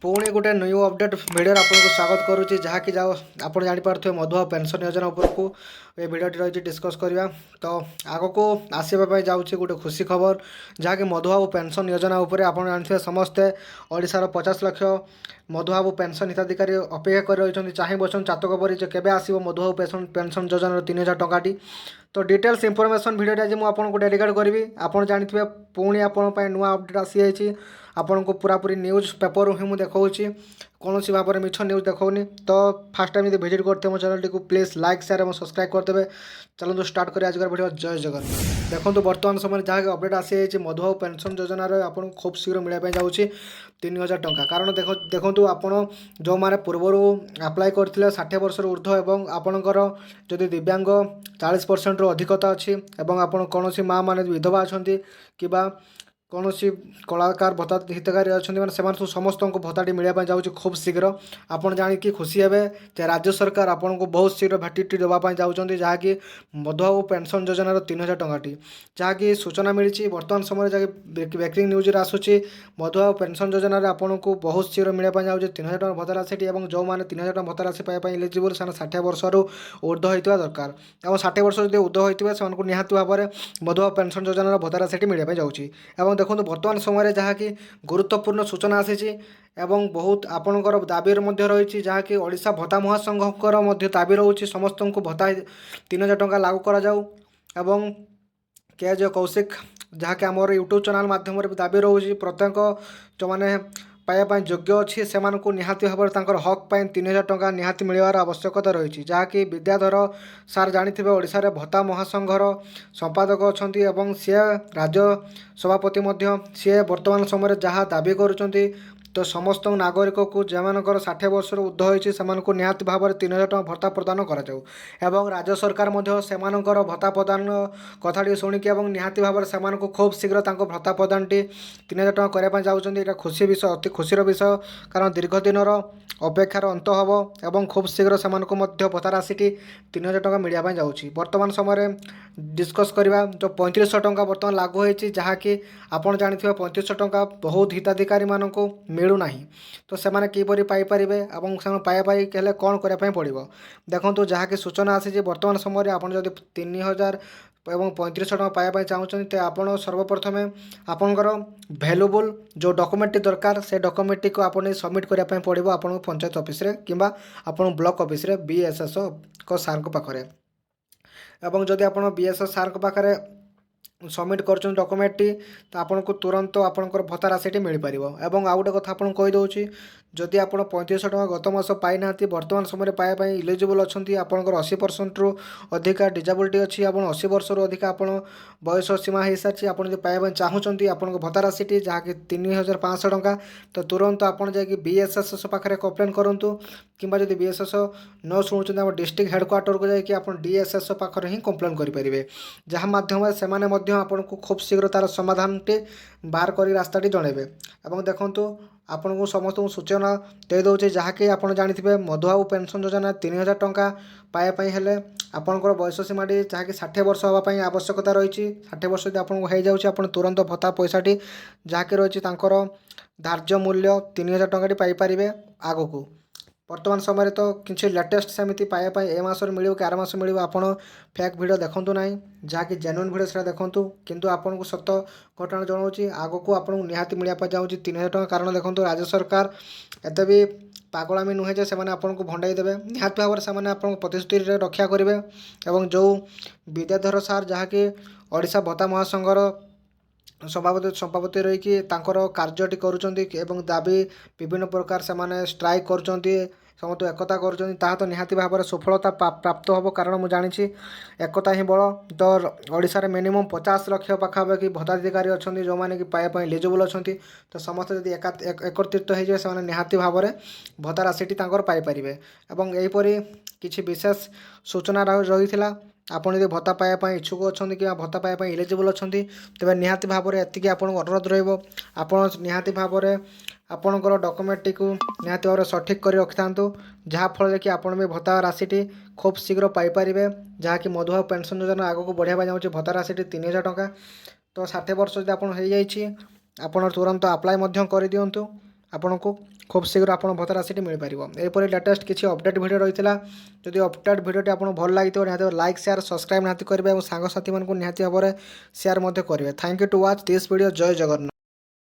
पुणी गोटे new update video आपको स्वागत करुच्ची जहाँकि जाओ आप जापे मधुआ पेंशन योजना उपरकू ये भिडियोटी रही डिस्कस करवा। तो आग को आसवाई जाऊँगी गोटे खुशी खबर जहाँकि मधुबाबू पेंशन योजना उपर आप जानते समस्ते ओडिशार 50 लाख मधुबाबू पेंशन हिताधिकारी अपेक्षा कर रही चाहे बसन चातक परी केवे आसो मधुबाबू पेंशन योजना 3000 टंकाटी। तो डिटेल्स इनफॉरमेशन भिडियो आज मुझे डेडिकेट करी आप जानते पुणी आपंपाई नुआ अपडेट आसी जाइए आपन को पूरापूरी न्यूज पेपर ही मुझे देखा कौन सी भाव में मिछ न्यूज देखनी। तो फास्ट टाइम यदि भिजिट करते मो channel T please like share और सब्सक्राइब करदे। चलो स्टार्ट करें आज भिडियो। जय जगन देखो बर्तमान समय जहाँ अपडेट आसी जाइए मधुबाबू पेंशन योजना आपको खूब शीघ्र मिलने जाऊँगी 3000 टंका। कारण देखो आपड़ जो मैंने पूर्वर अप्लाई करते 60 वर्ष ऊर्ध्व और आपणकर जदि दिव्यांग 40% रु अधिकता अच्छी और आप कौन माँ मैंने विधवा अच्छा कि कौन सी कलाकार भत्ता हितकारी अच्छा मैंने समस्त को भत्ताटी मिलने जाऊँगी खूब शीघ्र। आपड़ जाणी खुशी हे राज्य सरकार आपन को बहुत शीघ्र भत्ताटी देवाई जाऊँगी जहाँकि मधुबाबू पेंशन योजनार 3000 टंकाटी जहाँकि सूचना मिली बर्तमान समय जहाँ ब्रेकिंग न्यूज आसूँ मधुबाबू पेंशन योजन आपन को बहुत शीघ्र मिलने जाऊँगी 3000 टंका भत्ता राशि और जो मैंने 3000 टंका भत्ता राशि पाइबा इलिजिबल से 60 वर्ष ऊर्ध्व होता दरकार और 60 वर्ष जो ऊर्ध्व होते हैं निहत भाव में मधुबाबू पेंशन योजनार भत्ता राशि मिलने जाऊँगी। देखो बर्तमान समय जहाँकि गुरुत्वपूर्ण सूचना आसी एवं बहुत आपणकर दाबी रही जहाँकि ओडिशा भत्ता महासंघर दाबी रोचे समस्त को भत्ता 3000 टंका लागू करा जाऊ एवं के कौशिक जहाँकि आमर यूट्यूब चैनल माध्यम दाबी रोचे प्रत्येक जो मैंने पाइबा योग्य अच्छी से निहाती भाव में हक पाई 3000 टंका निहाती मिलवार आवश्यकता रही जहाँकि विद्याधर सार जानी ओडिशा रे भत्ता महासंघर संपादक अच्छा सी राज्य सभापति सी वर्तमान समय जहाँ दाबी करुँच तो समस्त नागरिक को जमानकर 60 वर्ष ऊर्ध्व होती से निहाती भाव में 3000 टंका भत्ता प्रदान कर राज्य सरकार से भत्ता प्रदान कथाटी शुणिकी निहाती भाव में से खूब शीघ्र भत्ता प्रदान 3000 टंका करने जाऊँगी। यहाँ खुशी विषय अति खुशीर विषय कारण दीर्घ दिन अपेक्षार अंत हम और खूब शीघ्र से भत्ता राशि 3000 टंका मिलने जाऊँगी। बर्तमान समय डिस्कस करवा जो 3500 टंका बर्तमान लागू होती जहाँकि आपड़ जानी 3500 टंका बहुत हिताधिकारी मानक मिलूना तो से किपर पाइपर और पाइबाई कौन करने पड़ो। देखो जहाँकि सूचना आसी बर्तमान समय आप 3000 एवं 3500 टंका पाइबा चाहते तो आप सर्वप्रथमे आपणकर भैल्युबल जो डॉक्यूमेंट दरकार से डॉक्यूमेंट को आप सबमिट करने पड़ो आपको पंचायत ऑफिस रे किंबा आपन ब्लॉक ऑफिस रे बीएसएसओ को सार को पाखरे एवं जदि आप बीएसएस सार को पाखरे सबमिट कर डॉक्यूमेंट तो आपन को तुरंत आपंकर भत्ता राशि मिल पार। और आउ गोटे कथा आपको कहीदे जदि आप 3500 टंका गत मास पाई ना बर्तमान समय पाइबा इलिजिबल अच्छा आपंकर 80% रु अधिका डिजाबिलिटी अच्छी आप 80 वर्ष रु अधिका आप बयस सीमा हो सारी आप पाइबा चाहूँगी आपन भत्ता राशि जहाँकि 3500 टंका तो तुरंत आपड़ जा बीएसएस पाखे कम्प्लेन करूँ कि जब बीएसएस न शुणुं आम डिस्ट्रिक्ट हेडक्वार्टर को जाकि आप डीएसएस पाखे ही कम्प्लेन करेंगे जहाँ मध्यम से आपन को खूब शीघ्र तार समाधान टे बाहर कर रास्ताटी जनइबे। और देखूँ आपन को समस्त सूचना दे दूचे जहाँकि आप जानी मधुबाबू पेंशन योजना 3000 टंका पाइबापी हेले आपंकर बयस सीमा जहाँकि 60 वर्ष होगापी आवश्यकता रही 60 वर्ष यदि आपको हो जाऊँगी आप तुरंत भत्ता पैसाटी जहाँकि रही धार्य मूल्य 3000 टंका पाइपर आग को। वर्तमान समय तो किसी लेटेस्ट सेमती पाइबा ए मासर मिल कि आर मास मिल आप फेक भिडियो देखूँ ना जहाँकि जेन्युइन भिडियो से देखूँ किंतु आपको सत घटना जनाऊँगी आग को आपको निहाती मिलने जाऊँगी 3000 टंका। कारण देखो राज्य सरकार एत भी पागलामी नुहे जे से आपको भंडाई देवे निहाती भाव में आप प्रतिश्रुति रक्षा करेंगे। और जो विद्याधर सार जहाँकि ओडिशा भत्ता महासंघर सभापति रही कार्यटी करुँच दाबी विभिन्न प्रकार से स्ट्राइक कर समस्त एकता कर तो निहाती भाव में सफलता प्राप्त हो। कारण मुझे जानी एकता ही बल तो ओडिशा रे मिनिमम 50 लाख पाखापाखि भत्ताधिकारी अच्छा जो मैंने कि पाइबा एलिजिबल अच्छा तो समस्त जब एकत्रित हो निहाती भाव में भत्ता राशि पाइपर। और यहीपरि किसी विशेष सूचना रही आपड़ यदि भत्ता पाइबा इच्छुक अच्छा कि भत्ता पाइबा इलिजिबल अच्छा तेज निहाती भाव में एति आपको अनुरोध रहाती भाव में आपणकर डॉक्यूमेंट को निहाती भाव में सठिक कर रखि था जहाँफल कि आप भी भत्ता राशि खूब शीघ्र पाइपर जहाँकि मधुबाबू पेंशन योजना आग को बढ़ावा जाऊँगी भत्ता राशि 3000 टंका। तो 60 वर्ष जब आप तुरंत अप्लाई कर दिंतु ଆପଣଙ୍କୁ ଖୁବ୍ ଶୀଘ୍ର ଆପଣ ଭତ୍ତା ରାଶିଟି ମିଳିପାରିବ। ଏହିପରି ଲେଟେଷ୍ଟ କିଛି ଅପଡ଼େଟ୍ ଭିଡ଼ିଓ ରହିଥିଲା। ଯଦି ଅପଡ଼େଟ୍ ଭିଡ଼ିଓଟି ଆପଣଙ୍କୁ ଭଲ ଲାଗିଥିବ ନିହାତି ଭାବରେ ଲାଇକ୍ ସେୟାର ସବସ୍କ୍ରାଇବ୍ ନିହାତି କରିବେ ଏବଂ ସାଙ୍ଗସାଥିମାନଙ୍କୁ ନିହାତି ଭାବରେ ସେୟାର ମଧ୍ୟ କରିବେ। Thank you to watch this video. ଜୟ ଜଗନ୍ନାଥ।